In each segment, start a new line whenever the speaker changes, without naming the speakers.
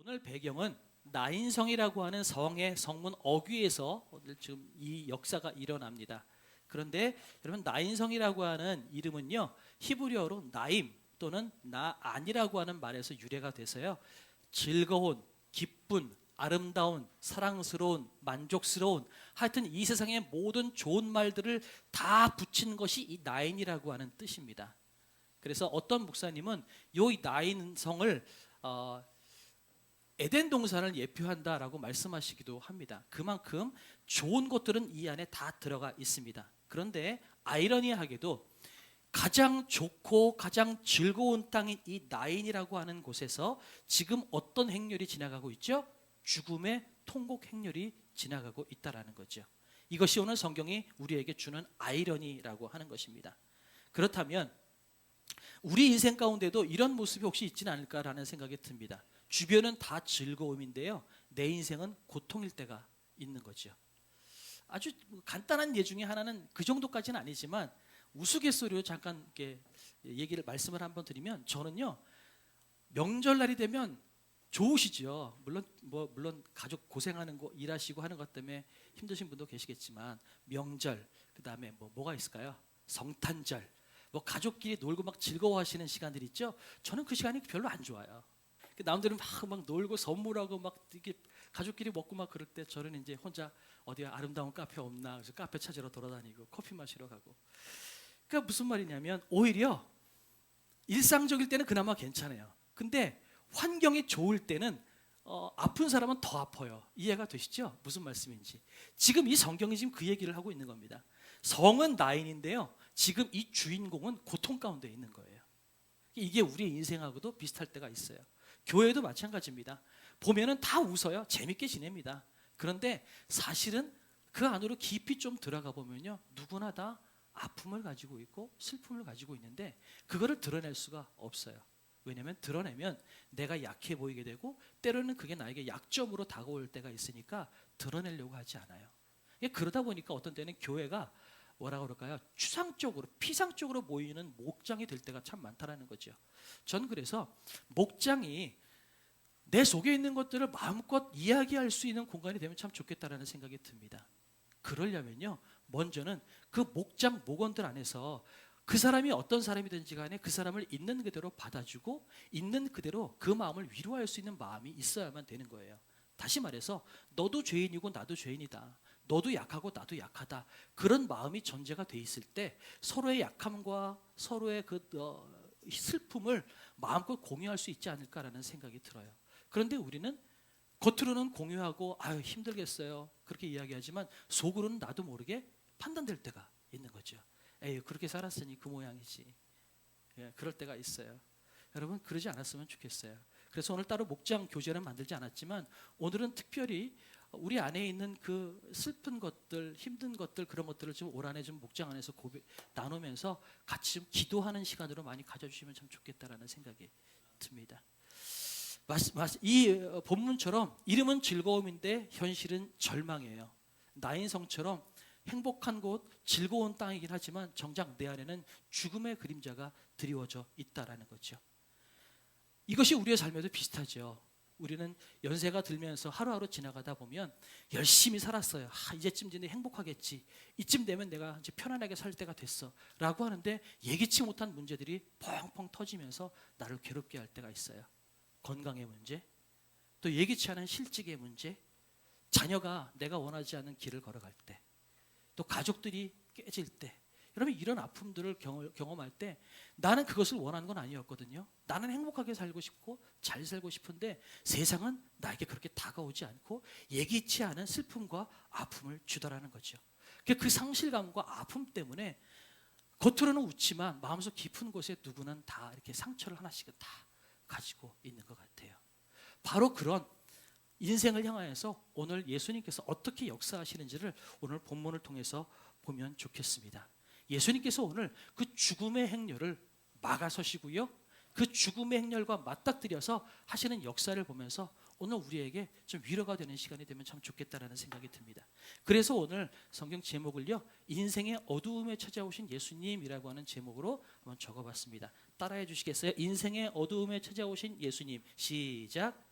오늘 배경은 나인성이라고 하는 성의 성문 어귀에서 오늘 지금 이 역사가 일어납니다. 그런데 여러분, 나인성이라고 하는 이름은요, 히브리어로 나임 또는 나안이라고 하는 말에서 유래가 돼서요, 즐거운, 기쁜, 아름다운, 사랑스러운, 만족스러운, 하여튼 이 세상의 모든 좋은 말들을 다 붙인 것이 이 나인이라고 하는 뜻입니다. 그래서 어떤 목사님은 이 나인성을 에덴 동산을 예표한다라고 말씀하시기도 합니다. 그만큼 좋은 것들은 이 안에 다 들어가 있습니다. 그런데 아이러니하게도 가장 좋고 가장 즐거운 땅인 이 나인이라고 하는 곳에서 지금 어떤 행렬이 지나가고 있죠? 죽음의 통곡 행렬이 지나가고 있다라는 거죠. 이것이 오늘 성경이 우리에게 주는 아이러니라고 하는 것입니다. 그렇다면 우리 인생 가운데도 이런 모습이 혹시 있지는 않을까라는 생각이 듭니다. 주변은 다 즐거움인데요, 내 인생은 고통일 때가 있는 거죠. 아주 간단한 예 중에 하나는 그 정도까지는 아니지만 우스갯소리로 잠깐 이렇게 말씀을 한번 드리면, 저는요, 명절날이 되면 좋으시죠. 물론 가족 고생하는 거, 일하시고 하는 것 때문에 힘드신 분도 계시겠지만, 명절, 그 다음에 뭐가 있을까요? 성탄절, 가족끼리 놀고 막 즐거워하시는 시간들 있죠. 저는 그 시간이 별로 안 좋아요. 남들은 막 놀고 선물하고 막 이렇게 가족끼리 먹고 막 그럴 때, 저는 이제 혼자 어디 아름다운 카페 없나, 그래서 카페 찾으러 돌아다니고 커피 마시러 가고. 그러니까 무슨 말이냐면, 오히려 일상적일 때는 그나마 괜찮아요. 근데 환경이 좋을 때는 아픈 사람은 더 아파요. 이해가 되시죠? 무슨 말씀인지. 지금 이 성경이 지금 그 얘기를 하고 있는 겁니다. 성은 나인인데요, 지금 이 주인공은 고통 가운데 있는 거예요. 이게 우리 인생하고도 비슷할 때가 있어요. 교회도 마찬가지입니다. 보면은 다 웃어요. 재밌게 지냅니다. 그런데 사실은 그 안으로 깊이 좀 들어가 보면요, 누구나 다 아픔을 가지고 있고 슬픔을 가지고 있는데 그거를 드러낼 수가 없어요. 왜냐하면 드러내면 내가 약해 보이게 되고, 때로는 그게 나에게 약점으로 다가올 때가 있으니까 드러내려고 하지 않아요. 그러다 보니까 어떤 때는 교회가 뭐라 그럴까요? 추상적으로, 피상적으로 보이는 목장이 될 때가 참 많다라는 거죠. 전 그래서 목장이 내 속에 있는 것들을 마음껏 이야기할 수 있는 공간이 되면 참 좋겠다라는 생각이 듭니다. 그러려면요, 먼저는 그 목장 목원들 안에서 그 사람이 어떤 사람이든지 간에 그 사람을 있는 그대로 받아주고, 있는 그대로 그 마음을 위로할 수 있는 마음이 있어야만 되는 거예요. 다시 말해서 너도 죄인이고 나도 죄인이다, 너도 약하고 나도 약하다, 그런 마음이 전제가 돼 있을 때 서로의 약함과 서로의 그 슬픔을 마음껏 공유할 수 있지 않을까라는 생각이 들어요. 그런데 우리는 겉으로는 공유하고 아유 힘들겠어요 그렇게 이야기하지만, 속으로는 나도 모르게 판단될 때가 있는 거죠. 에이, 그렇게 살았으니 그 모양이지. 그럴 때가 있어요. 여러분, 그러지 않았으면 좋겠어요. 그래서 오늘 따로 목장 교제는 만들지 않았지만, 오늘은 특별히 우리 안에 있는 그 슬픈 것들, 힘든 것들, 그런 것들을 좀 올 한해 좀 목장 안에서 나누면서 같이 좀 기도하는 시간으로 많이 가져주시면 참 좋겠다라는 생각이 듭니다. 이 본문처럼 이름은 즐거움인데 현실은 절망이에요. 나인성처럼 행복한 곳, 즐거운 땅이긴 하지만 정작 내 안에는 죽음의 그림자가 드리워져 있다라는 거죠. 이것이 우리의 삶에도 비슷하죠. 우리는 연세가 들면서 하루하루 지나가다 보면 열심히 살았어요. 이제쯤 되면 행복하겠지. 이쯤 되면 내가 이제 편안하게 살 때가 됐어 라고 하는데, 예기치 못한 문제들이 펑펑 터지면서 나를 괴롭게 할 때가 있어요. 건강의 문제, 또 예기치 않은 실직의 문제, 자녀가 내가 원하지 않는 길을 걸어갈 때, 또 가족들이 깨질 때, 여러분 이런 아픔들을 경험할 때 나는 그것을 원하는 건 아니었거든요. 나는 행복하게 살고 싶고 잘 살고 싶은데 세상은 나에게 그렇게 다가오지 않고 예기치 않은 슬픔과 아픔을 주더라는 거죠. 그 상실감과 아픔 때문에 겉으로는 웃지만 마음속 깊은 곳에 누구는 다 이렇게 상처를 하나씩은 다 가지고 있는 것 같아요. 바로 그런 인생을 향하여서 오늘 예수님께서 어떻게 역사하시는지를 오늘 본문을 통해서 보면 좋겠습니다. 예수님께서 오늘 그 죽음의 행렬을 막아서시고요, 그 죽음의 행렬과 맞닥뜨려서 하시는 역사를 보면서 오늘 우리에게 좀 위로가 되는 시간이 되면 참 좋겠다라는 생각이 듭니다. 그래서 오늘 성경 제목을요, 인생의 어두움에 찾아오신 예수님이라고 하는 제목으로 한번 적어봤습니다. 따라해 주시겠어요? 인생의 어두움에 찾아오신 예수님. 시작.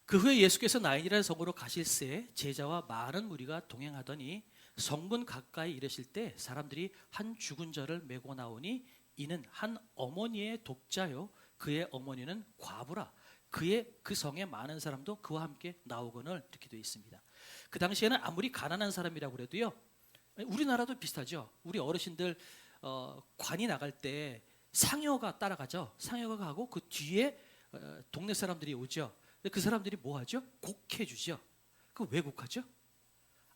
그 후에 예수께서 나인이라는 성으로 가실새 제자와 많은 무리가 동행하더니 성문 가까이 이르실 때 사람들이 한 죽은 자를 메고 나오니 이는 한 어머니의 독자요 그의 어머니는 과부라. 그 성에 많은 사람도 그와 함께 나오거늘 이렇게 되어 있습니다. 그 당시에는 아무리 가난한 사람이라고 그래도요, 우리나라도 비슷하죠. 우리 어르신들 관이 나갈 때 상여가 따라가죠. 상여가 가고 그 뒤에 동네 사람들이 오죠. 그 사람들이 뭐 하죠? 곡해 주죠. 그 왜 곡하죠?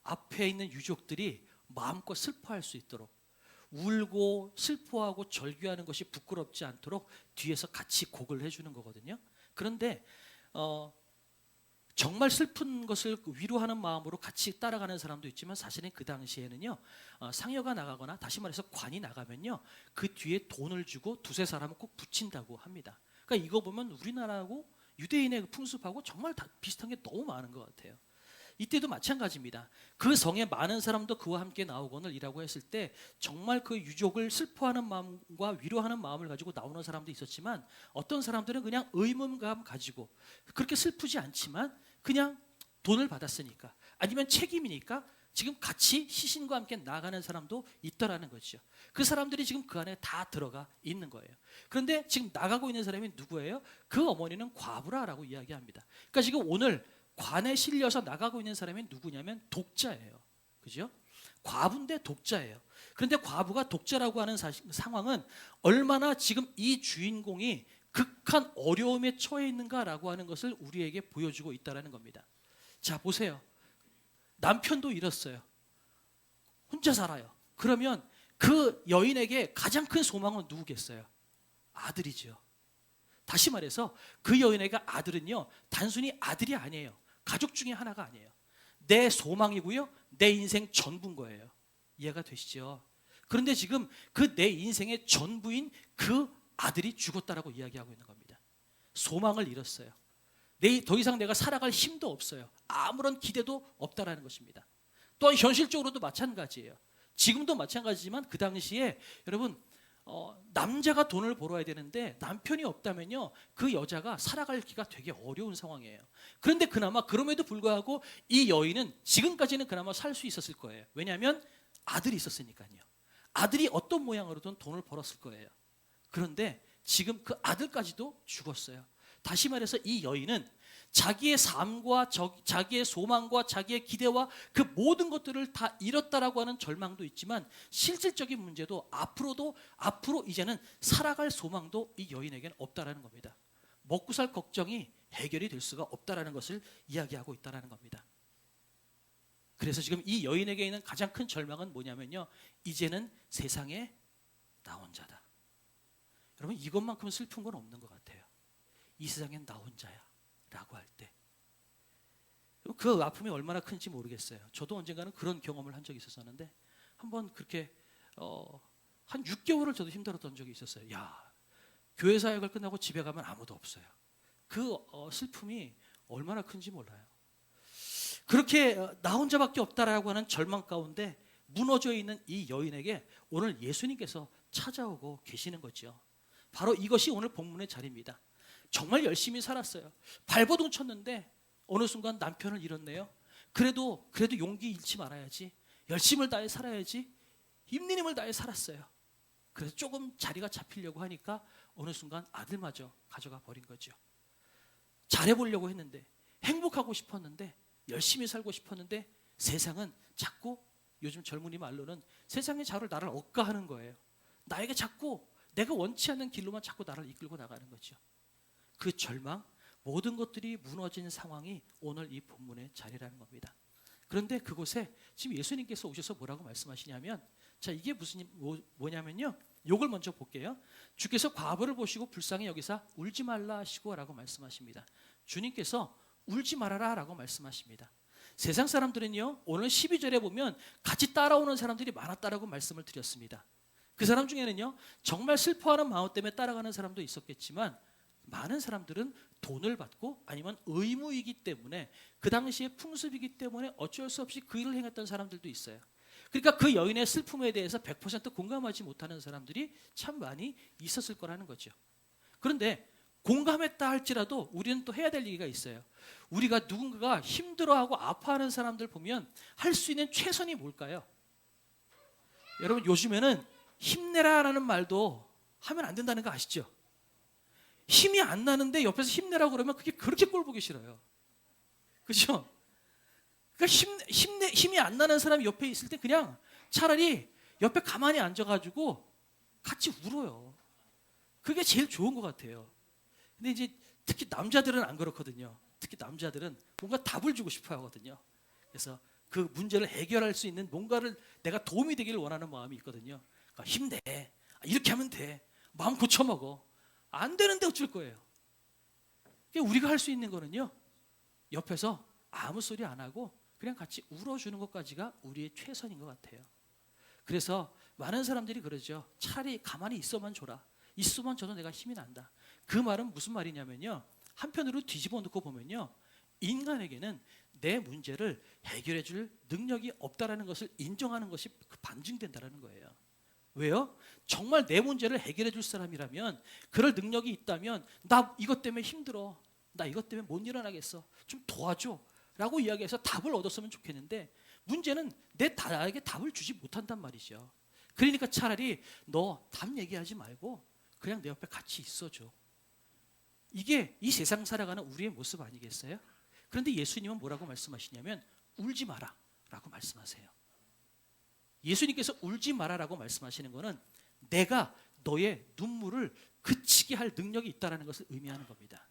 앞에 있는 유족들이 마음껏 슬퍼할 수 있도록, 울고 슬퍼하고 절규하는 것이 부끄럽지 않도록 뒤에서 같이 곡을 해주는 거거든요. 그런데 정말 슬픈 것을 위로하는 마음으로 같이 따라가는 사람도 있지만 사실은 그 당시에는요, 상여가 나가거나 다시 말해서 관이 나가면요, 그 뒤에 돈을 주고 두세 사람은 꼭 붙인다고 합니다. 그러니까 이거 보면 우리나라하고 유대인의 풍습하고 정말 다 비슷한 게 너무 많은 것 같아요. 이때도 마찬가지입니다. 그 성에 많은 사람도 그와 함께 나오거늘 이라고 했을 때 정말 그 유족을 슬퍼하는 마음과 위로하는 마음을 가지고 나오는 사람도 있었지만, 어떤 사람들은 그냥 의문감 가지고 그렇게 슬프지 않지만 그냥 돈을 받았으니까, 아니면 책임이니까 지금 같이 시신과 함께 나가는 사람도 있더라는 거죠. 그 사람들이 지금 그 안에 다 들어가 있는 거예요. 그런데 지금 나가고 있는 사람이 누구예요? 그 어머니는 과부라라고 이야기합니다. 그러니까 지금 오늘 관에 실려서 나가고 있는 사람이 누구냐면 독자예요. 그죠? 과부인데 독자예요. 그런데 과부가 독자라고 하는 상황은 얼마나 지금 이 주인공이 극한 어려움에 처해 있는가라고 하는 것을 우리에게 보여주고 있다는 겁니다. 자, 보세요. 남편도 잃었어요. 혼자 살아요. 그러면 그 여인에게 가장 큰 소망은 누구겠어요? 아들이죠. 다시 말해서 그 여인에게 아들은요, 단순히 아들이 아니에요. 가족 중에 하나가 아니에요. 내 소망이고요, 내 인생 전부인 거예요. 이해가 되시죠? 그런데 지금 그 내 인생의 전부인 그 아들이 죽었다라고 이야기하고 있는 겁니다. 소망을 잃었어요. 더 이상 내가 살아갈 힘도 없어요. 아무런 기대도 없다라는 것입니다. 또한 현실적으로도 마찬가지예요. 지금도 마찬가지지만 그 당시에 여러분, 남자가 돈을 벌어야 되는데 남편이 없다면요, 그 여자가 살아가기가 되게 어려운 상황이에요. 그런데 그나마 그럼에도 불구하고 이 여인은 지금까지는 그나마 살 수 있었을 거예요. 왜냐하면 아들이 있었으니까요. 아들이 어떤 모양으로든 돈을 벌었을 거예요. 그런데 지금 그 아들까지도 죽었어요. 다시 말해서 이 여인은 자기의 삶과 자기의 소망과 자기의 기대와 그 모든 것들을 다 잃었다라고 하는 절망도 있지만, 실질적인 문제도 앞으로 이제는 살아갈 소망도 이 여인에게는 없다라는 겁니다. 먹고 살 걱정이 해결이 될 수가 없다라는 것을 이야기하고 있다라는 겁니다. 그래서 지금 이 여인에게 있는 가장 큰 절망은 뭐냐면요, 이제는 세상에 나 혼자다. 여러분, 이것만큼 슬픈 건 없는 것 같아요. 이 세상엔 나 혼자야 라고 할 때 그 아픔이 얼마나 큰지 모르겠어요. 저도 언젠가는 그런 경험을 한 적이 있었는데, 한번 그렇게 한 6개월을 저도 힘들었던 적이 있었어요. 교회 사역을 끝나고 집에 가면 아무도 없어요. 그 슬픔이 얼마나 큰지 몰라요. 그렇게 나 혼자밖에 없다라고 하는 절망 가운데 무너져 있는 이 여인에게 오늘 예수님께서 찾아오고 계시는 거죠. 바로 이것이 오늘 본문의 자리입니다. 정말 열심히 살았어요. 발버둥 쳤는데 어느 순간 남편을 잃었네요. 그래도 용기 잃지 말아야지, 열심을 다해 살아야지, 힘든 힘을 다해 살았어요. 그래서 조금 자리가 잡히려고 하니까 어느 순간 아들마저 가져가 버린 거죠. 잘해보려고 했는데, 행복하고 싶었는데, 열심히 살고 싶었는데, 세상은 자꾸, 요즘 젊은이 말로는 세상이 나를 억까하는 거예요. 나에게 자꾸 내가 원치 않는 길로만 자꾸 나를 이끌고 나가는 거죠. 그 절망, 모든 것들이 무너진 상황이 오늘 이 본문의 자리라는 겁니다. 그런데 그곳에 지금 예수님께서 오셔서 뭐라고 말씀하시냐면, 자, 이게 뭐냐면요, 요걸 먼저 볼게요. 주께서 과부를 보시고 불쌍히 여기사 울지 말라 하시고 라고 말씀하십니다. 주님께서 울지 말아라 라고 말씀하십니다. 세상 사람들은요, 오늘 12절에 보면 같이 따라오는 사람들이 많았다라고 말씀을 드렸습니다. 그 사람 중에는요, 정말 슬퍼하는 마음 때문에 따라가는 사람도 있었겠지만, 많은 사람들은 돈을 받고 아니면 의무이기 때문에, 그 당시의 풍습이기 때문에 어쩔 수 없이 그 일을 행했던 사람들도 있어요. 그러니까 그 여인의 슬픔에 대해서 100% 공감하지 못하는 사람들이 참 많이 있었을 거라는 거죠. 그런데 공감했다 할지라도 우리는 또 해야 될 얘기가 있어요. 우리가 누군가가 힘들어하고 아파하는 사람들 보면 할 수 있는 최선이 뭘까요? 여러분, 요즘에는 힘내라라는 말도 하면 안 된다는 거 아시죠? 힘이 안 나는데 옆에서 힘내라고 그러면 그게 그렇게 꼴 보기 싫어요. 그렇죠? 그러니까 힘이 안 나는 사람이 옆에 있을 때 그냥 차라리 옆에 가만히 앉아가지고 같이 울어요. 그게 제일 좋은 것 같아요. 근데 이제 특히 남자들은 안 그렇거든요. 특히 남자들은 뭔가 답을 주고 싶어 하거든요. 그래서 그 문제를 해결할 수 있는 뭔가를 내가 도움이 되기를 원하는 마음이 있거든요. 그러니까 힘내. 이렇게 하면 돼. 마음 고쳐먹어. 안 되는데 어쩔 거예요. 우리가 할 수 있는 거는요, 옆에서 아무 소리 안 하고 그냥 같이 울어주는 것까지가 우리의 최선인 것 같아요. 그래서 많은 사람들이 그러죠. 차라리 가만히 있어만 줘라. 있어만 줘도 내가 힘이 난다. 그 말은 무슨 말이냐면요, 한편으로 뒤집어 놓고 보면요, 인간에게는 내 문제를 해결해 줄 능력이 없다라는 것을 인정하는 것이 반증된다는 거예요. 왜요? 정말 내 문제를 해결해 줄 사람이라면, 그럴 능력이 있다면, 나 이것 때문에 힘들어, 나 이것 때문에 못 일어나겠어, 좀 도와줘 라고 이야기해서 답을 얻었으면 좋겠는데, 문제는 나에게 답을 주지 못한단 말이죠. 그러니까 차라리 너 답 얘기하지 말고 그냥 내 옆에 같이 있어줘. 이게 이 세상 살아가는 우리의 모습 아니겠어요? 그런데 예수님은 뭐라고 말씀하시냐면 울지 마라 라고 말씀하세요. 예수님께서 울지 마라라고 말씀하시는 것은 내가 너의 눈물을 그치게 할 능력이 있다는 것을 의미하는 겁니다.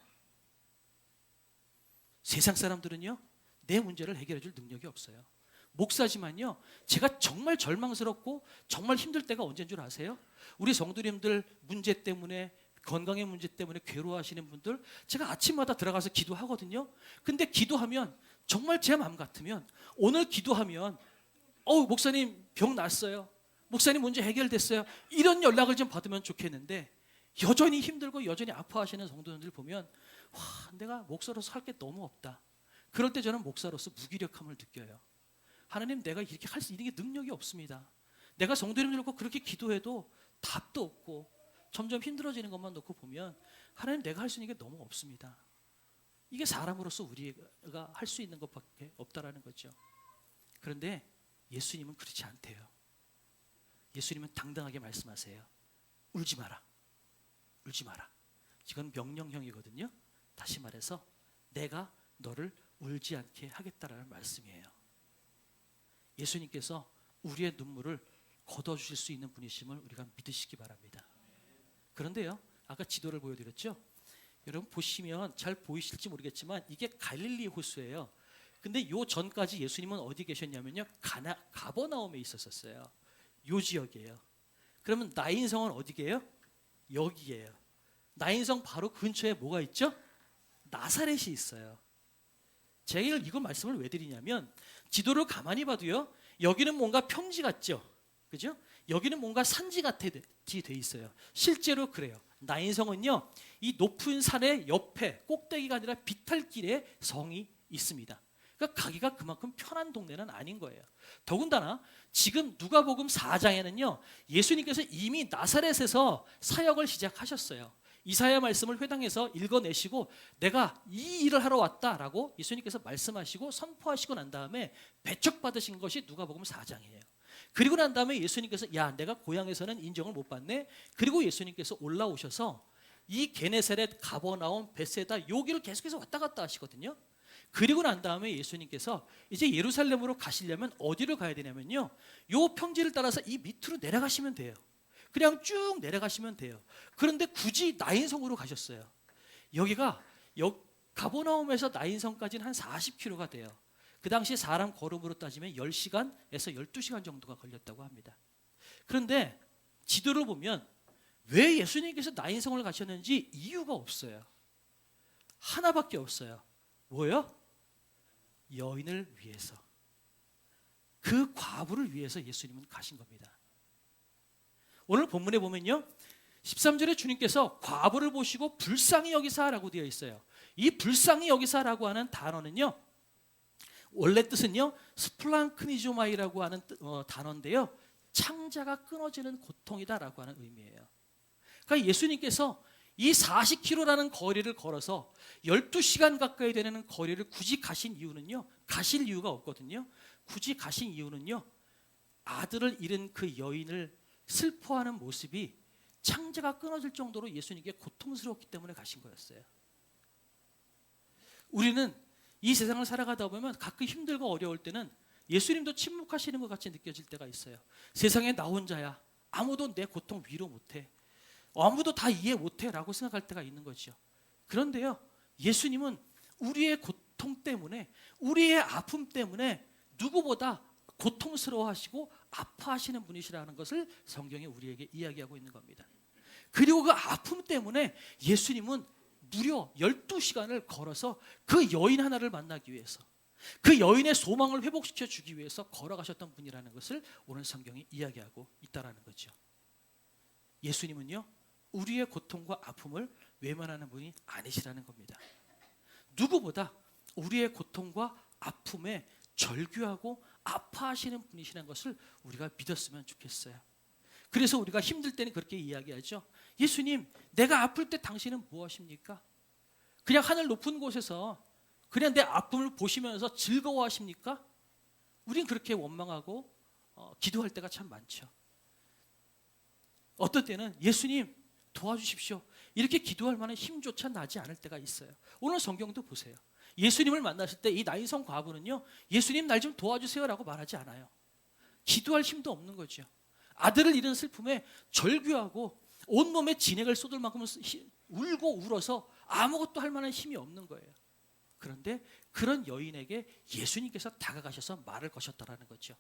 세상 사람들은요, 내 문제를 해결해 줄 능력이 없어요. 목사지만요, 제가 정말 절망스럽고 정말 힘들 때가 언제인 줄 아세요? 우리 성도님들 문제 때문에, 건강의 문제 때문에 괴로워하시는 분들, 제가 아침마다 들어가서 기도하거든요. 근데 기도하면 정말 제 마음 같으면, 오늘 기도하면 목사님 병 났어요, 목사님 문제 해결됐어요, 이런 연락을 좀 받으면 좋겠는데, 여전히 힘들고 여전히 아파하시는 성도님들 보면 내가 목사로서 할 게 너무 없다. 그럴 때 저는 목사로서 무기력함을 느껴요. 하나님, 내가 이렇게 할 수 있는 게 능력이 없습니다. 내가 성도님들 놓고 그렇게 기도해도 답도 없고 점점 힘들어지는 것만 놓고 보면, 하나님, 내가 할 수 있는 게 너무 없습니다. 이게 사람으로서 우리가 할 수 있는 것밖에 없다라는 거죠. 그런데 예수님은 그렇지 않대요. 예수님은 당당하게 말씀하세요. 울지 마라. 울지 마라. 이건 명령형이거든요. 다시 말해서 내가 너를 울지 않게 하겠다라는 말씀이에요. 예수님께서 우리의 눈물을 걷어주실 수 있는 분이심을 우리가 믿으시기 바랍니다. 그런데요, 아까 지도를 보여드렸죠? 여러분 보시면 잘 보이실지 모르겠지만 이게 갈릴리 호수예요. 근데 요 전까지 예수님은 어디 계셨냐면요, 가버나움에 있었어요. 요 지역이에요. 그러면 나인성은 어디게요? 여기예요. 나인성 바로 근처에 뭐가 있죠? 나사렛이 있어요. 제가 이걸 말씀을 왜 드리냐면, 지도를 가만히 봐도요, 여기는 뭔가 평지 같죠? 그죠? 여기는 뭔가 산지 같이 돼 있어요. 실제로 그래요. 나인성은요, 이 높은 산의 옆에 꼭대기가 아니라 비탈길에 성이 있습니다. 그러니까 가기가 그만큼 편한 동네는 아닌 거예요. 더군다나 지금 누가복음 4장에는요, 예수님께서 이미 나사렛에서 사역을 시작하셨어요. 이사야 말씀을 회당에서 읽어내시고 내가 이 일을 하러 왔다라고 예수님께서 말씀하시고 선포하시고 난 다음에 배척받으신 것이 누가복음 4장이에요. 그리고 난 다음에 예수님께서 내가 고향에서는 인정을 못 받네. 그리고 예수님께서 올라오셔서 이 게네사렛, 가버나움, 벳세다 여기를 계속해서 왔다 갔다 하시거든요. 그리고 난 다음에 예수님께서 이제 예루살렘으로 가시려면 어디로 가야 되냐면요, 요 평지를 따라서 이 밑으로 내려가시면 돼요. 그냥 쭉 내려가시면 돼요. 그런데 굳이 나인성으로 가셨어요. 여기가 가버나움에서 나인성까지는 한 40km가 돼요. 그 당시 사람 걸음으로 따지면 10시간에서 12시간 정도가 걸렸다고 합니다. 그런데 지도를 보면 왜 예수님께서 나인성을 가셨는지 이유가 없어요. 하나밖에 없어요. 뭐요? 여인을 위해서, 그 과부를 위해서 예수님은 가신 겁니다. 오늘 본문에 보면요, 13절에 주님께서 과부를 보시고 불쌍히 여기사라고 되어 있어요. 이 불쌍히 여기사라고 하는 단어는요, 원래 뜻은요 스플랑크니조마이라고 하는 단어인데요, 창자가 끊어지는 고통이다라고 하는 의미예요. 그러니까 예수님께서 이 40km라는 거리를 걸어서 12시간 가까이 되는 거리를 굳이 가신 이유는요, 가실 이유가 없거든요. 굳이 가신 이유는요, 아들을 잃은 그 여인을 슬퍼하는 모습이 창자가 끊어질 정도로 예수님께 고통스러웠기 때문에 가신 거였어요. 우리는 이 세상을 살아가다 보면 가끔 힘들고 어려울 때는 예수님도 침묵하시는 것 같이 느껴질 때가 있어요. 세상에 나 혼자야. 아무도 내 고통 위로 못해. 아무도 다 이해 못해 라고 생각할 때가 있는 거죠. 그런데요, 예수님은 우리의 고통 때문에, 우리의 아픔 때문에 누구보다 고통스러워하시고 아파하시는 분이시라는 것을 성경이 우리에게 이야기하고 있는 겁니다. 그리고 그 아픔 때문에 예수님은 무려 12시간을 걸어서 그 여인 하나를 만나기 위해서, 그 여인의 소망을 회복시켜 주기 위해서 걸어가셨던 분이라는 것을 오늘 성경이 이야기하고 있다는 거죠. 예수님은요, 우리의 고통과 아픔을 외면하는 분이 아니시라는 겁니다. 누구보다 우리의 고통과 아픔에 절규하고 아파하시는 분이시라는 것을 우리가 믿었으면 좋겠어요. 그래서 우리가 힘들 때는 그렇게 이야기하죠. 예수님, 내가 아플 때 당신은 무엇입니까? 그냥 하늘 높은 곳에서 그냥 내 아픔을 보시면서 즐거워하십니까? 우린 그렇게 원망하고 기도할 때가 참 많죠. 어떤 때는 예수님 도와주십시오, 이렇게 기도할 만한 힘조차 나지 않을 때가 있어요. 오늘 성경도 보세요. 예수님을 만났을 때 이 나인성 과부는요, 예수님 날 좀 도와주세요라고 말하지 않아요. 기도할 힘도 없는 거죠. 아들을 잃은 슬픔에 절규하고 온몸에 진액을 쏟을 만큼 울고 울어서 아무것도 할 만한 힘이 없는 거예요. 그런데 그런 여인에게 예수님께서 다가가셔서 말을 거셨다라는 거죠.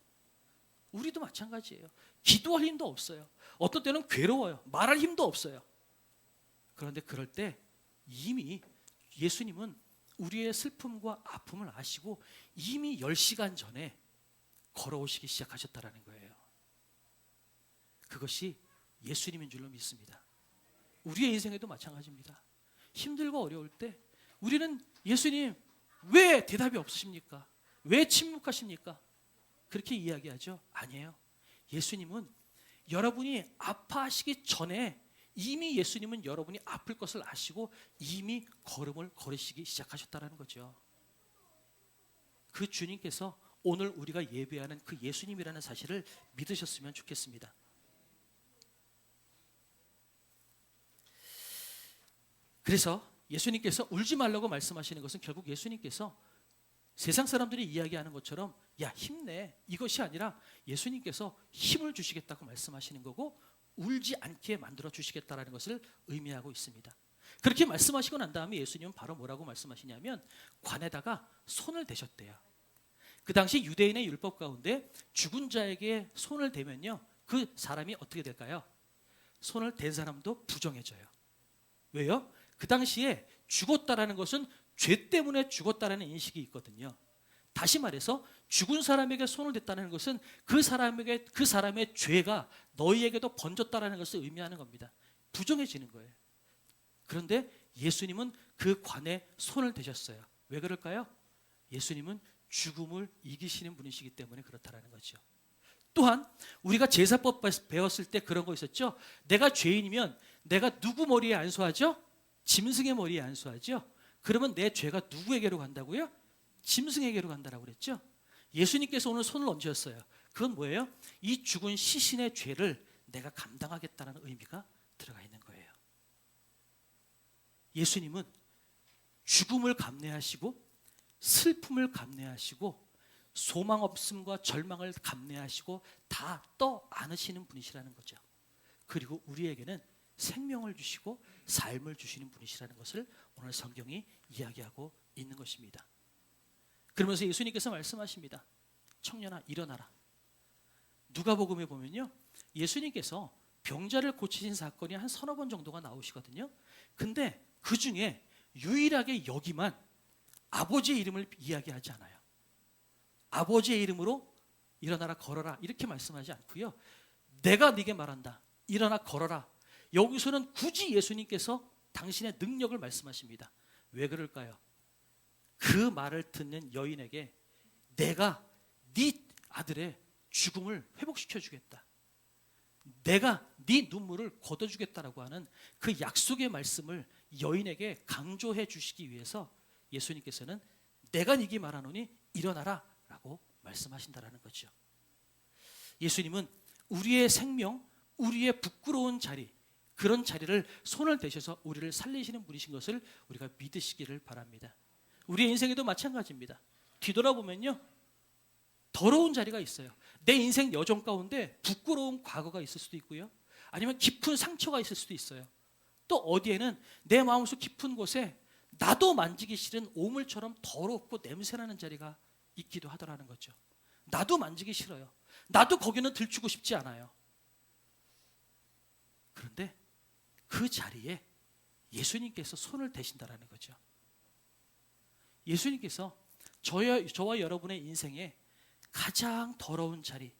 우리도 마찬가지예요. 기도할 힘도 없어요. 어떤 때는 괴로워요. 말할 힘도 없어요. 그런데 그럴 때 이미 예수님은 우리의 슬픔과 아픔을 아시고 이미 10시간 전에 걸어오시기 시작하셨다라는 거예요. 그것이 예수님인 줄로 믿습니다. 우리의 인생에도 마찬가지입니다. 힘들고 어려울 때 우리는 예수님 왜 대답이 없으십니까? 왜 침묵하십니까? 그렇게 이야기하죠? 아니에요. 예수님은 여러분이 아파하시기 전에 이미 예수님은 여러분이 아플 것을 아시고 이미 걸음을 걸으시기 시작하셨다는 거죠. 그 주님께서 오늘 우리가 예배하는 그 예수님이라는 사실을 믿으셨으면 좋겠습니다. 그래서 예수님께서 울지 말라고 말씀하시는 것은 결국 예수님께서 세상 사람들이 이야기하는 것처럼 야 힘내, 이것이 아니라 예수님께서 힘을 주시겠다고 말씀하시는 거고 울지 않게 만들어 주시겠다라는 것을 의미하고 있습니다. 그렇게 말씀하시고 난 다음에 예수님은 바로 뭐라고 말씀하시냐면 관에다가 손을 대셨대요. 그 당시 유대인의 율법 가운데 죽은 자에게 손을 대면요, 그 사람이 어떻게 될까요? 손을 댄 사람도 부정해져요. 왜요? 그 당시에 죽었다라는 것은 죄 때문에 죽었다라는 인식이 있거든요. 다시 말해서 죽은 사람에게 손을 댔다는 것은 그 사람의 죄가 너희에게도 번졌다라는 것을 의미하는 겁니다. 부정해지는 거예요. 그런데 예수님은 그 관에 손을 대셨어요. 왜 그럴까요? 예수님은 죽음을 이기시는 분이시기 때문에 그렇다라는 거죠. 또한 우리가 제사법 배웠을 때 그런 거 있었죠. 내가 죄인이면 내가 누구 머리에 안수하죠? 짐승의 머리에 안수하죠. 그러면 내 죄가 누구에게로 간다고요? 짐승에게로 간다라고 그랬죠. 예수님께서 오늘 손을 얹으셨어요. 그건 뭐예요? 이 죽은 시신의 죄를 내가 감당하겠다는 의미가 들어가 있는 거예요. 예수님은 죽음을 감내하시고 슬픔을 감내하시고 소망 없음과 절망을 감내하시고 다 떠 안으시는 분이시라는 거죠. 그리고 우리에게는 생명을 주시고 삶을 주시는 분이시라는 것을 오늘 성경이 이야기하고 있는 것입니다. 그러면서 예수님께서 말씀하십니다. 청년아 일어나라. 누가복음에 보면요, 예수님께서 병자를 고치신 사건이 한 서너 번 정도가 나오시거든요. 근데 그 중에 유일하게 여기만 아버지의 이름을 이야기하지 않아요. 아버지의 이름으로 일어나라 걸어라 이렇게 말씀하지 않고요, 내가 네게 말한다 일어나 걸어라. 여기서는 굳이 예수님께서 당신의 능력을 말씀하십니다. 왜 그럴까요? 그 말을 듣는 여인에게 내가 네 아들의 죽음을 회복시켜 주겠다, 내가 네 눈물을 걷어주겠다라고 하는 그 약속의 말씀을 여인에게 강조해 주시기 위해서 예수님께서는 내가 네게 말하노니 일어나라 라고 말씀하신다라는 거죠. 예수님은 우리의 생명, 우리의 부끄러운 자리, 그런 자리를 손을 대셔서 우리를 살리시는 분이신 것을 우리가 믿으시기를 바랍니다. 우리의 인생에도 마찬가지입니다. 뒤돌아보면요, 더러운 자리가 있어요. 내 인생 여정 가운데 부끄러운 과거가 있을 수도 있고요, 아니면 깊은 상처가 있을 수도 있어요. 또 어디에는 내 마음속 깊은 곳에 나도 만지기 싫은 오물처럼 더럽고 냄새나는 자리가 있기도 하더라는 거죠. 나도 만지기 싫어요. 나도 거기는 들추고 싶지 않아요. 그런데 그 자리에 예수님께서 손을 대신다라는 거죠. 예수님께서 저와 여러분의 인생에 가장 더러운 자리,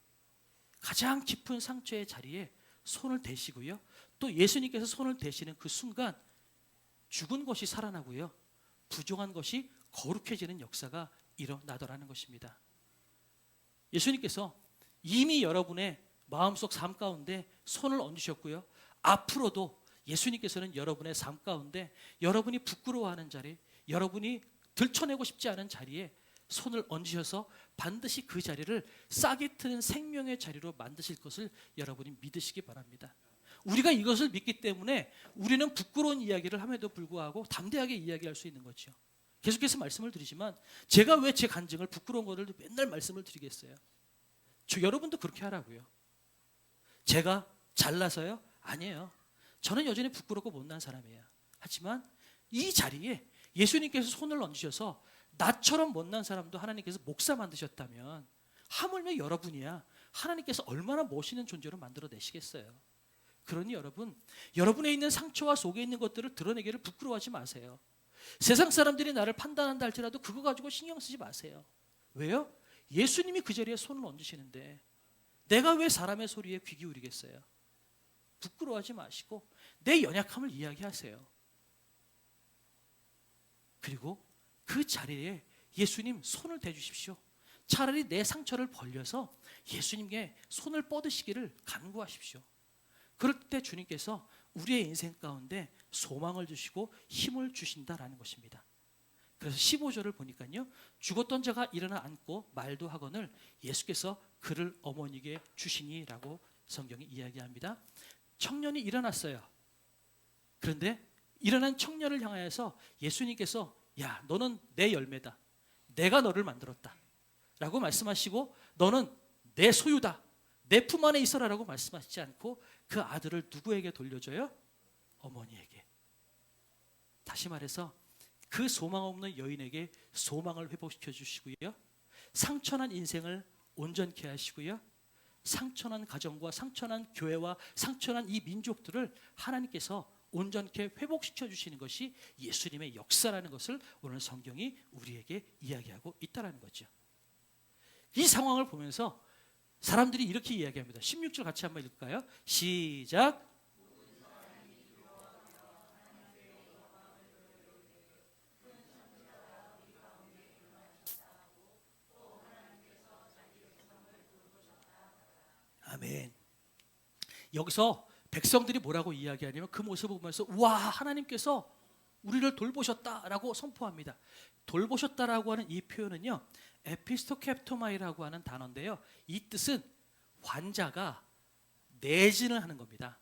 가장 깊은 상처의 자리에 손을 대시고요, 또 예수님께서 손을 대시는 그 순간 죽은 것이 살아나고요, 부정한 것이 거룩해지는 역사가 일어나더라는 것입니다. 예수님께서 이미 여러분의 마음속 삶 가운데 손을 얹으셨고요, 앞으로도 예수님께서는 여러분의 삶 가운데 여러분이 부끄러워하는 자리, 여러분이 들춰내고 싶지 않은 자리에 손을 얹으셔서 반드시 그 자리를 싹이 트는 생명의 자리로 만드실 것을 여러분이 믿으시기 바랍니다. 우리가 이것을 믿기 때문에 우리는 부끄러운 이야기를 함에도 불구하고 담대하게 이야기할 수 있는 거죠. 계속해서 말씀을 드리지만 제가 왜 제 간증을, 부끄러운 것을 맨날 말씀을 드리겠어요? 여러분도 그렇게 하라고요. 제가 잘나서요? 아니에요. 저는 여전히 부끄럽고 못난 사람이에요. 하지만 이 자리에 예수님께서 손을 얹으셔서 나처럼 못난 사람도 하나님께서 목사 만드셨다면 하물며 여러분이야 하나님께서 얼마나 멋있는 존재로 만들어내시겠어요. 그러니 여러분, 여러분에 있는 상처와 속에 있는 것들을 드러내기를 부끄러워하지 마세요. 세상 사람들이 나를 판단한다 할지라도 그거 가지고 신경 쓰지 마세요. 왜요? 예수님이 그 자리에 손을 얹으시는데 내가 왜 사람의 소리에 귀 기울이겠어요? 부끄러워하지 마시고 내 연약함을 이야기하세요. 그리고 그 자리에 예수님 손을 대주십시오. 차라리 내 상처를 벌려서 예수님께 손을 뻗으시기를 간구하십시오. 그럴 때 주님께서 우리의 인생 가운데 소망을 주시고 힘을 주신다라는 것입니다. 그래서 15절을 보니까요, 죽었던 자가 일어나 앉고 말도 하거늘 예수께서 그를 어머니에게 주시니라고 성경이 이야기합니다. 청년이 일어났어요. 그런데 일어난 청년을 향하여서 예수님께서 야, 너는 내 열매다, 내가 너를 만들었다 라고 말씀하시고 너는 내 소유다, 내 품 안에 있어라 라고 말씀하시지 않고 그 아들을 누구에게 돌려줘요? 어머니에게. 다시 말해서 그 소망 없는 여인에게 소망을 회복시켜 주시고요, 상처난 인생을 온전케 하시고요, 상처난 가정과 상처난 교회와 상처난 이 민족들을 하나님께서 온전케 회복시켜 주시는 것이 예수님의 역사라는 것을 오늘 성경이 우리에게 이야기하고 있다는 거죠. 이 상황을 보면서 사람들이 이렇게 이야기합니다. 16절 같이 한번 읽을까요? 시작. 아멘. 여기서 백성들이 뭐라고 이야기하냐면 그 모습을 보면서 와, 하나님께서 우리를 돌보셨다라고 선포합니다. 돌보셨다라고 하는 이 표현은요, 에피스토캡토마이라고 하는 단어인데요, 이 뜻은 환자가 내진을 하는 겁니다.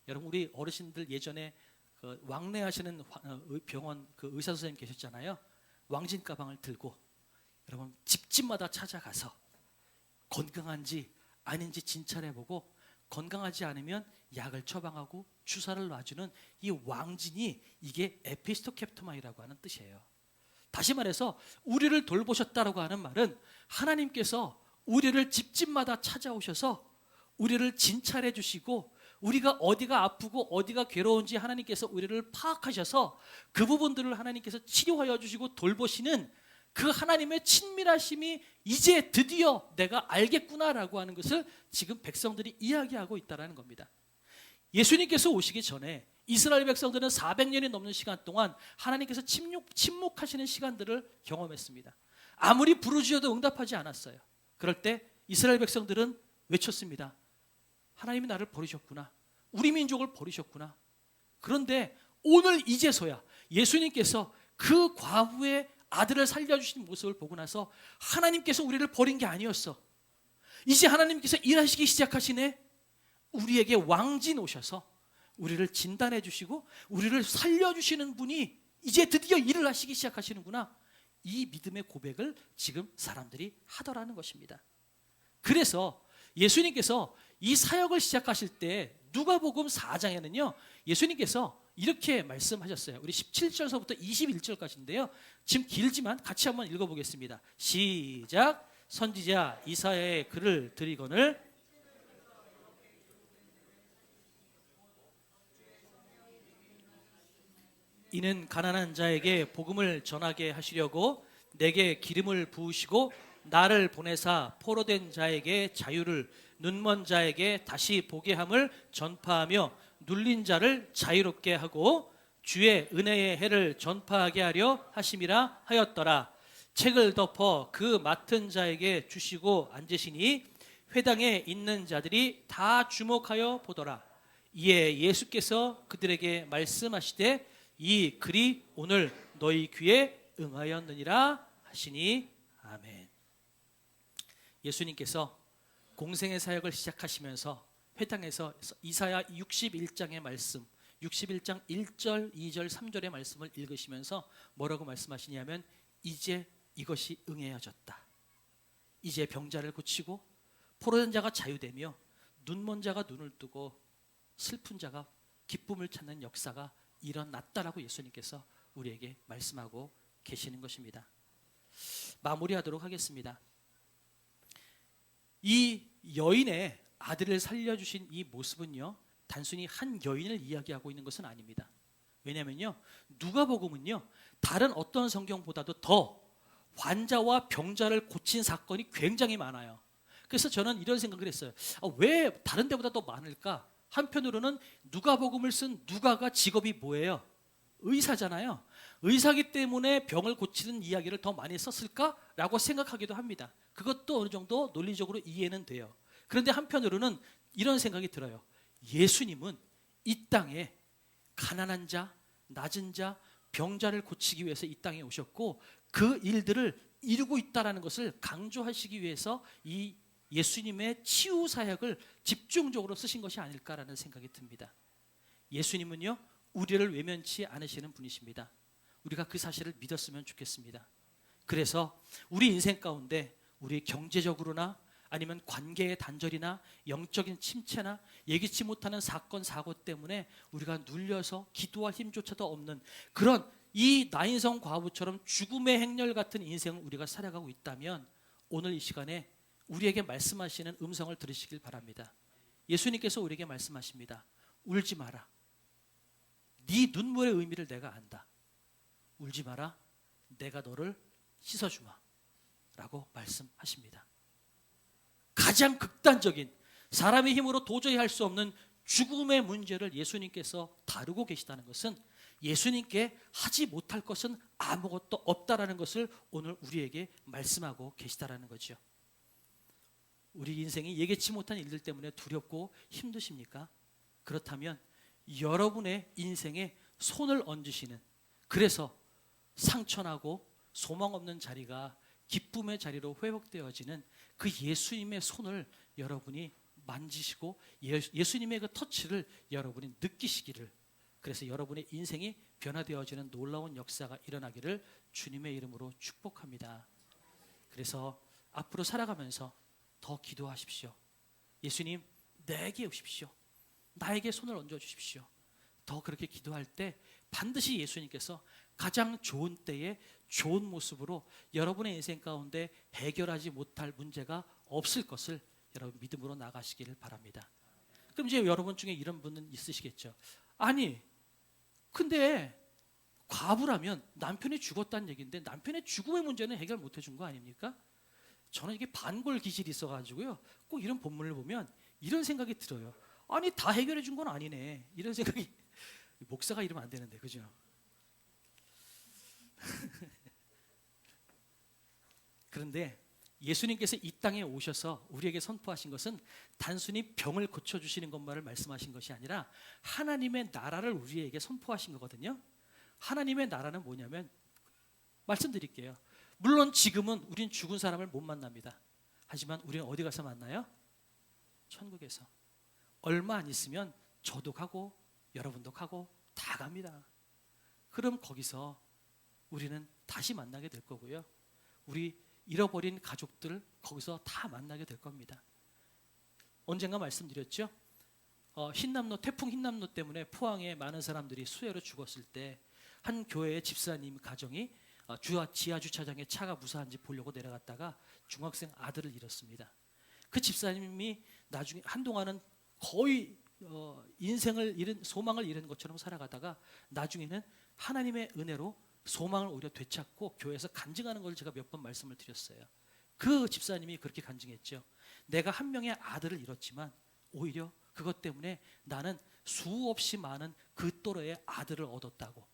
여러분, 우리 어르신들 예전에 그 왕래하시는 병원 그 의사 선생님 계셨잖아요. 왕진 가방을 들고 여러분 집집마다 찾아가서 건강한지 아닌지 진찰해보고 건강하지 않으면 약을 처방하고 주사를 놔주는 이 왕진이, 이게 에피스토캡토마이라고 하는 뜻이에요. 다시 말해서 우리를 돌보셨다라고 하는 말은 하나님께서 우리를 집집마다 찾아오셔서 우리를 진찰해 주시고 우리가 어디가 아프고 어디가 괴로운지 하나님께서 우리를 파악하셔서 그 부분들을 하나님께서 치료하여 주시고 돌보시는 그 하나님의 친밀하심이 이제 드디어 내가 알겠구나라고 하는 것을 지금 백성들이 이야기하고 있다는 겁니다. 예수님께서 오시기 전에 이스라엘 백성들은 400년이 넘는 시간 동안 하나님께서 침묵하시는 시간들을 경험했습니다. 아무리 부르짖어도 응답하지 않았어요. 그럴 때 이스라엘 백성들은 외쳤습니다. 하나님이 나를 버리셨구나. 우리 민족을 버리셨구나. 그런데 오늘 이제서야 예수님께서 그 과부의 아들을 살려주신 모습을 보고 나서 하나님께서 우리를 버린 게 아니었어. 이제 하나님께서 일하시기 시작하시네. 우리에게 왕진 오셔서 우리를 진단해 주시고 우리를 살려주시는 분이 이제 드디어 일을 하시기 시작하시는구나. 이 믿음의 고백을 지금 사람들이 하더라는 것입니다. 그래서 예수님께서 이 사역을 시작하실 때 누가복음 4장에는요 예수님께서 이렇게 말씀하셨어요. 우리 17절서부터 21절까지인데요. 지금 길지만 같이 한번 읽어보겠습니다. 시작. 선지자 이사야의 글을 드리거늘 이는 가난한 자에게 복음을 전하게 하시려고 내게 기름을 부으시고 나를 보내사 포로된 자에게 자유를 눈먼 자에게 다시 보게 함을 전파하며 눌린 자를 자유롭게 하고 주의 은혜의 해를 전파하게 하려 하심이라 하였더라. 책을 덮어 그 맡은 자에게 주시고 앉으시니 회당에 있는 자들이 다 주목하여 보더라. 이에 예수께서 그들에게 말씀하시되 이 글이 오늘 너희 귀에 응하였느니라 하시니 아멘. 예수님께서 공생의 사역을 시작하시면서 회당에서 이사야 61장의 말씀 61장 1절, 2절, 3절의 말씀을 읽으시면서 뭐라고 말씀하시냐면 이제 이것이 응해야졌다. 이제 병자를 고치고 포로된 자가 자유되며 눈먼 자가 눈을 뜨고 슬픈 자가 기쁨을 찾는 역사가 일어났다라고 예수님께서 우리에게 말씀하고 계시는 것입니다. 마무리하도록 하겠습니다. 이 여인의 아들을 살려주신 이 모습은요 단순히 한 여인을 이야기하고 있는 것은 아닙니다. 왜냐하면요 누가복음은요 다른 어떤 성경보다도 더 환자와 병자를 고친 사건이 굉장히 많아요. 그래서 저는 이런 생각을 했어요. 왜 다른 데보다 더 많을까? 한편으로는 누가복음을 쓴 누가가 직업이 뭐예요? 의사잖아요. 의사기 때문에 병을 고치는 이야기를 더 많이 썼을까라고 생각하기도 합니다. 그것도 어느 정도 논리적으로 이해는 돼요. 그런데 한편으로는 이런 생각이 들어요. 예수님은 이 땅에 가난한 자, 낮은 자, 병자를 고치기 위해서 이 땅에 오셨고 그 일들을 이루고 있다는 것을 강조하시기 위해서 이 예수님의 치유 사역을 집중적으로 쓰신 것이 아닐까라는 생각이 듭니다. 예수님은요 우리를 외면치 않으시는 분이십니다. 우리가 그 사실을 믿었으면 좋겠습니다. 그래서 우리 인생 가운데 우리 경제적으로나 아니면 관계의 단절이나 영적인 침체나 예기치 못하는 사건 사고 때문에 우리가 눌려서 기도할 힘조차도 없는 그런 이 나인성 과부처럼 죽음의 행렬 같은 인생을 우리가 살아가고 있다면 오늘 이 시간에 우리에게 말씀하시는 음성을 들으시길 바랍니다. 예수님께서 우리에게 말씀하십니다. 울지 마라. 네 눈물의 의미를 내가 안다. 울지 마라. 내가 너를 씻어주마 라고 말씀하십니다. 가장 극단적인 사람의 힘으로 도저히 할 수 없는 죽음의 문제를 예수님께서 다루고 계시다는 것은 예수님께 하지 못할 것은 아무것도 없다라는 것을 오늘 우리에게 말씀하고 계시다라는 거죠. 우리 인생이 예기치 못한 일들 때문에 두렵고 힘드십니까? 그렇다면 여러분의 인생에 손을 얹으시는 그래서 상처나고 소망 없는 자리가 기쁨의 자리로 회복되어지는 그 예수님의 손을 여러분이 만지시고 예수님의 그 터치를 여러분이 느끼시기를 그래서 여러분의 인생이 변화되어지는 놀라운 역사가 일어나기를 주님의 이름으로 축복합니다. 그래서 앞으로 살아가면서 더 기도하십시오. 예수님 내게 오십시오. 나에게 손을 얹어주십시오. 더 그렇게 기도할 때 반드시 예수님께서 가장 좋은 때에 좋은 모습으로 여러분의 인생 가운데 해결하지 못할 문제가 없을 것을 여러분 믿음으로 나가시기를 바랍니다. 그럼 이제 여러분 중에 이런 분은 있으시겠죠. 아니 근데 과부라면 남편이 죽었다는 얘기인데 남편의 죽음의 문제는 해결 못 해준 거 아닙니까? 저는 이게 반골 기질이 있어가지고요 꼭 이런 본문을 보면 이런 생각이 들어요. 아니 다 해결해 준 건 아니네 이런 생각이 목사가 이러면 안 되는데 그죠? 그런데 예수님께서 이 땅에 오셔서 우리에게 선포하신 것은 단순히 병을 고쳐주시는 것만을 말씀하신 것이 아니라 하나님의 나라를 우리에게 선포하신 거거든요. 하나님의 나라는 뭐냐면, 말씀드릴게요. 물론 지금은 우린 죽은 사람을 못 만납니다. 하지만 우리는 어디 가서 만나요? 천국에서. 얼마 안 있으면 저도 가고 여러분도 가고 다 갑니다. 그럼 거기서 우리는 다시 만나게 될 거고요. 우리 잃어버린 가족들 거기서 다 만나게 될 겁니다. 언젠가 말씀드렸죠? 흰남노, 태풍 흰남노 때문에 포항에 많은 사람들이 수해로 죽었을 때 한 교회의 집사님 가정이 지하 주차장에 차가 무사한지 보려고 내려갔다가 중학생 아들을 잃었습니다. 그 집사님이 나중에 한동안은 거의 인생을 잃은, 소망을 잃은 것처럼 살아가다가 나중에는 하나님의 은혜로 소망을 오히려 되찾고 교회에서 간증하는 걸 제가 몇 번 말씀을 드렸어요. 그 집사님이 그렇게 간증했죠. 내가 한 명의 아들을 잃었지만 오히려 그것 때문에 나는 수없이 많은 그 또래의 아들을 얻었다고.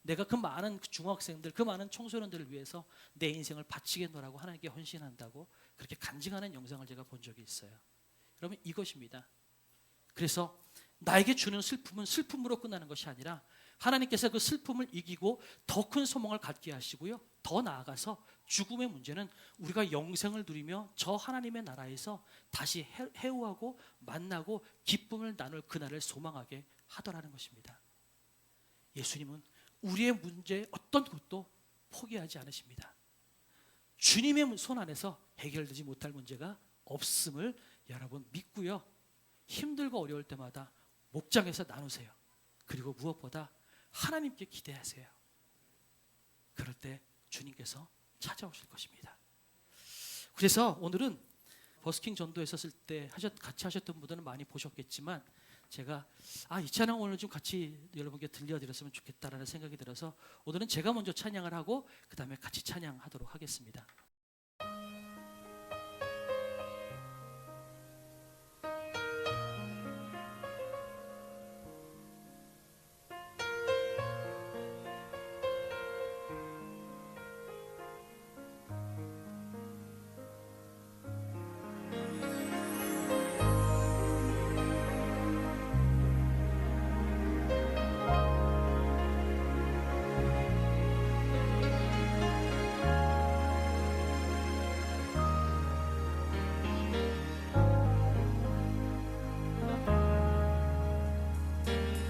내가 그 많은 중학생들, 그 많은 청소년들을 위해서 내 인생을 바치겠노라고 하나님께 헌신한다고 그렇게 간증하는 영상을 제가 본 적이 있어요. 여러분, 이것입니다. 그래서 나에게 주는 슬픔은 슬픔으로 끝나는 것이 아니라 하나님께서 그 슬픔을 이기고 더 큰 소망을 갖게 하시고요, 더 나아가서 죽음의 문제는 우리가 영생을 누리며 저 하나님의 나라에서 다시 해오하고 만나고 기쁨을 나눌 그날을 소망하게 하더라는 것입니다. 예수님은 우리의 문제 어떤 것도 포기하지 않으십니다. 주님의 손 안에서 해결되지 못할 문제가 없음을 여러분 믿고요, 힘들고 어려울 때마다 목장에서 나누세요. 그리고 무엇보다 하나님께 기대하세요. 그럴 때 주님께서 찾아오실 것입니다. 그래서 오늘은 버스킹 전도에 있었을 때 같이 하셨던 분들은 많이 보셨겠지만, 제가 이 찬양 오늘 좀 같이 여러분께 들려드렸으면 좋겠다라는 생각이 들어서 오늘은 제가 먼저 찬양을 하고 그 다음에 같이 찬양하도록 하겠습니다.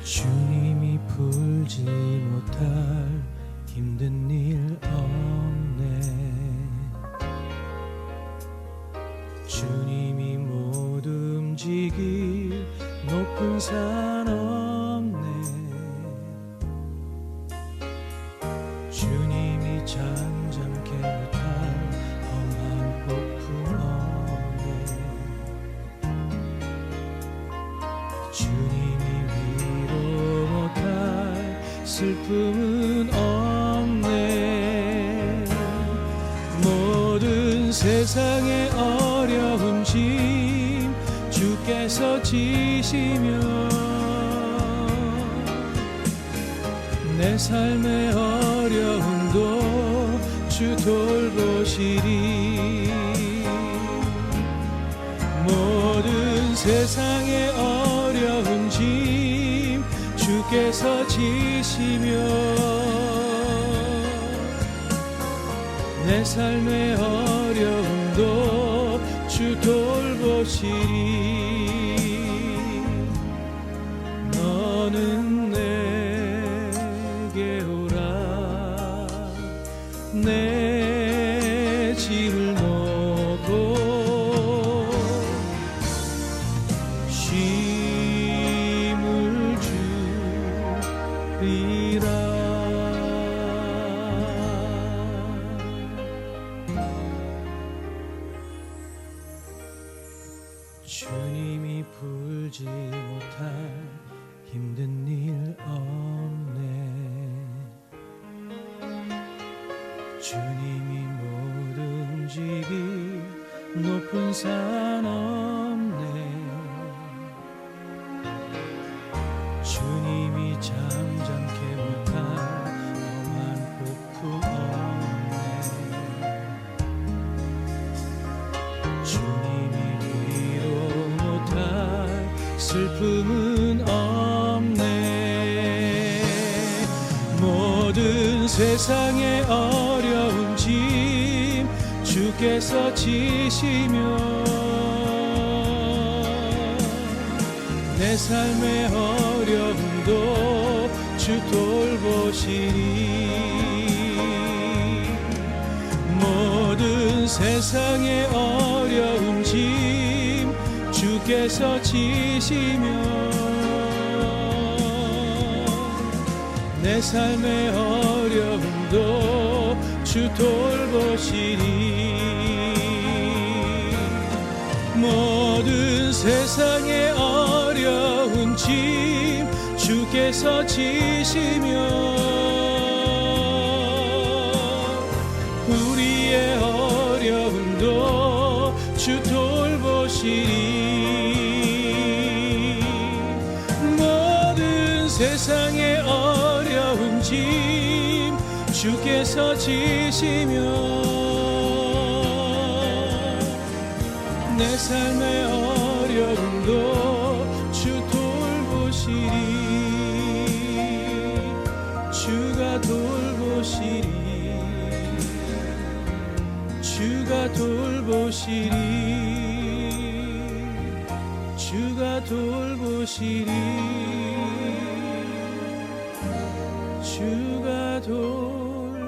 주님이 풀지 못할 힘든 일 없네. 주님이 못 움직일 높은 산 없네. 주님이 잠잠케 못할 험한 폭풍 없네. 주님이 슬픔은 없네. 모든 세상의 어려운 짐 주께서 지시며 내 삶의 어려움도 주 돌보시리. 모든 세상의 어려운 짐 주께서 지시며 내 삶의 어려움도 주 돌보시리. 너는 내게 오라. 내 짐을 놓고 주님이 풀지 못할 힘든 일 없네. 주님이 못 움직일 높은 산 없네. 주님이 잠잠케 못할 험한 폭풍 없네. 슬픔은 없네. 모든 세상의 어려운 짐 주께서 지시며 내 삶의 어려움도 주 돌보시니 모든 세상의 어려운 짐 주께서 지시며 내 삶의 어려움도 주 돌보시니 모든 세상의 어려운 짐 주께서 지시며 우리의 어려움도 주 돌보시니 모든 세상의 어려운 짐 주께서 지시며 내 삶의 어려움도 주 돌보시리 주가 돌보시리 주가 돌보시리 주가 돌보시리 주가 돌보시리